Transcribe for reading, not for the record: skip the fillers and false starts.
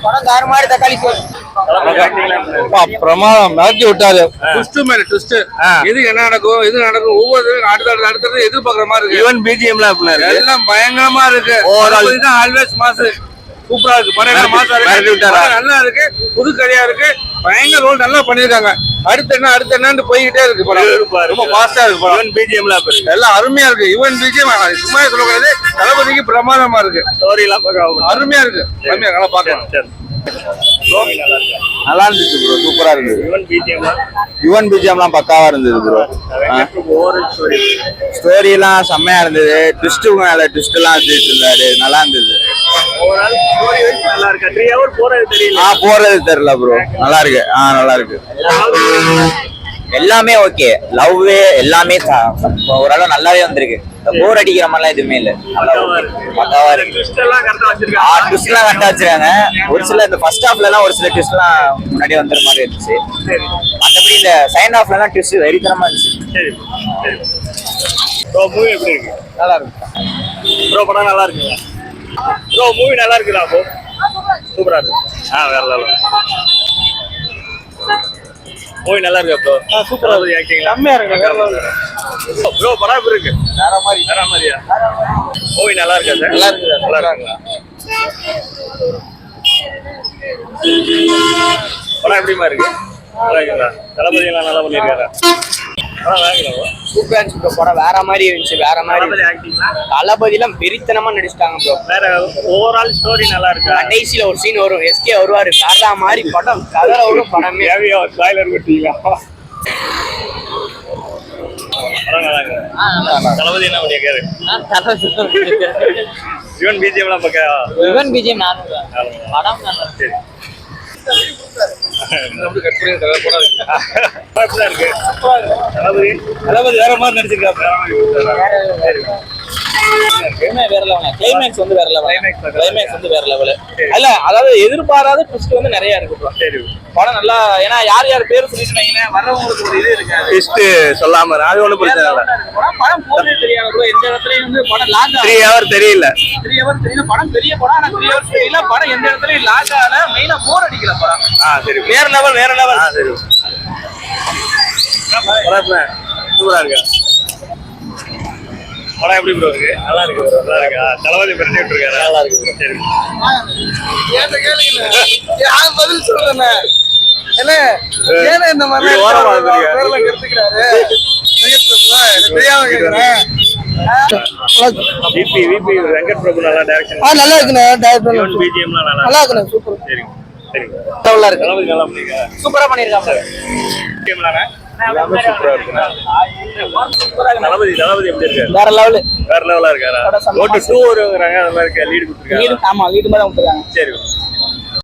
படம் தாறுமாறு தக்காளி பிரமாதம் மிரட்டி விட்டாரு. ட்விஸ்ட் மேல ட்விஸ்ட். இது என்ன நடக்கும் இது நடக்கும் ஒவ்வொரு அடுத்தது எதிர்பார்க்குற மாதிரி இருக்கு. ஈவன் பிஜிஎம்லாம் எல்லாம் பயங்கரமா இருக்கு. ஆல்வேஸ் மாசு சூப்பரா இருக்கு. படம் மாசம் நல்லா இருக்கு. புது கதையா இருக்கு. பயங்கர ரோல் நல்லா பண்ணிருக்காங்க. அடுத்து என்னன்னு போய்கிட்டே இருக்கு. படம் ரொம்ப ஃபாஸ்டா இருக்கு. ஈவன் பிஜிஎம்லாம் எல்லாம் அருமையா இருக்கு. ஈவன் பிஜிஎம் சும்மா சொல்லக்கூடாது. தளபதிக்கு பிரமாதமா இருக்கு. ஸ்டோரி எல்லாம் அருமையா இருக்கு. அருமையா நல்லா பாக்கலாம். நல்லா இருந்துச்சு ப்ரோ. சூப்பரா இருந்தது. யுவன் பிஜிஎம்லாம் பக்காவா இருந்தது ப்ரோ. ஸ்டோரி எல்லாம் செம்மையா இருந்தது. ட்விஸ்ட் மேல ட்விஸ்ட் எல்லாம் வச்சுட்டு இருந்தாரு. நல்லா இருந்தது. போறது தெரியல ப்ரோ. நல்லா இருக்கு. நல்லா இருக்கு. எல்லாமே ஓகே. லவ் எல்லாமே ஓரளவு நல்லாவே வந்திருக்கு. போர் அடிக்கிற மாதிரிலாம் எதுவுமே இல்ல. பக்காவா இருக்கு. ட்விஸ்ட் எல்லாம் கரெக்டா வச்சிருக்காங்க. ஒரு சில இந்த ஃபர்ஸ்ட் ஹாஃப்ல எல்லாம் ஒரு சில ட்விஸ்ட் எல்லாம் முன்னாடி வந்துற மாதிரி இருந்துச்சு. மற்றபடி இந்த செகண்ட் ஹாஃப்ல எல்லாம் ட்விஸ்ட் வெறித்தனமா இருந்துச்சு. மூவி எப்படி இருக்கு? நல்லா இருக்கு ப்ரோ. படம் நல்லா இருக்குங்க ப்ரோ. மூவி நல்லா இருக்குதா ப்ரோ? சூப்பரா இருக்கு. வேற லெவல். மூவி நல்லா இருக்கா ப்ரோ? சூப்பரா இருக்கு. ஆக்டிங் செம்மையா இருக்கு. ப்ரோ படம் எப்படி இருக்கு? வேற மாதிரியா? மூவி நல்லா இருக்கா சார்? நல்லா இருக்குங்களா? படம் எப்படிமா இருக்கு? நல்லா இருக்குங்களா? தளபதி எல்லாம் நல்லா பண்ணிருக்காரா? சூப்பரா இருந்துச்சு ப்ரோ. படம் வேற மாதிரி இருந்துச்சு. வேற மாதிரி தளபதி எல்லாம் வெறித்தனமா நடிச்சிட்டாங்க ப்ரோ. வேற ஓவரால் ஸ்டோரி நல்லா இருக்கு. கடைசியில ஒரு சீன் வரும். எஸ்கே வருவாரு. வேற மாதிரி படம். கதற வரும் படமே. ஸ்பாயிலர் விட்டீங்களா? தளபதி என்ன பண்ணிருக்காரு? யுவன் பிஜிஎம்லாம் பக்கா. யுவன் பிஜிஎம் படம் சரி. தளபதி வேற மாதிரி நடிச்சிருக்காரு. கிளைமேக்ஸ் வந்து வேற லெவல். இல்ல அதாவது எதிர்பாராத ட்விஸ்ட் வந்து நிறைய இருக்கு. சரி படம் நல்லா. ஏன்னா யார் பேர் சொல்லிட்டு வர்றவங்களுக்கு ஒரு இது இருக்காது. ட்விஸ்ட் சொல்லாம அது ஒண்ணு பிரச்சனை இல்ல. படம் போறதே தெரியாது ப்ரோ. எந்த இடத்துலயும் வந்து படம் லாக் 3 hours தெரியல. 3 hours தெரியல. படம் பெரிய படம். ஆனா 3 hours தெரியல. படம் எந்த இடத்துலயும் லாக் ஆகல. மெயினா போர் அடிக்கல படம். சரி. வேற லெவல். சரி. சூப்பரா இருக்கு. படம் எப்படி ப்ரோ இருக்கு? நல்லா இருக்கு ப்ரோ. நல்லா இருக்கா? தளபதி பிரட்டி விட்டுருக்காரு. நல்லா இருக்கு ப்ரோ. சரி. யார் பதில் சொல்றேன் என்ன? ஏன்னா இந்த மாதிரி விபி வெங்கட் பிரபு நல்லா டைரக்ஷன். நல்லா இருக்குண்ணே. பிஜிஎம்லாம் நல்லா இருக்குண்ணே. சூப்பர். சரி சரி. நல்லா இருக்கு. தளபதி நல்லா பண்ணிருக்காங்க. சூப்பரா பண்ணிருக்காங்க. சூப்பரா இருக்கு. தளபதி எப்படி இருக்காரு? வேற லெவலா இருக்காரா? ஓட்டு 2 வருங்கறாங்க. அந்த மாதிரி லீடு கொடுத்துருக்காங்க. ஆமா லீடு மாதிரி கொடுத்துருக்காங்க. சரி.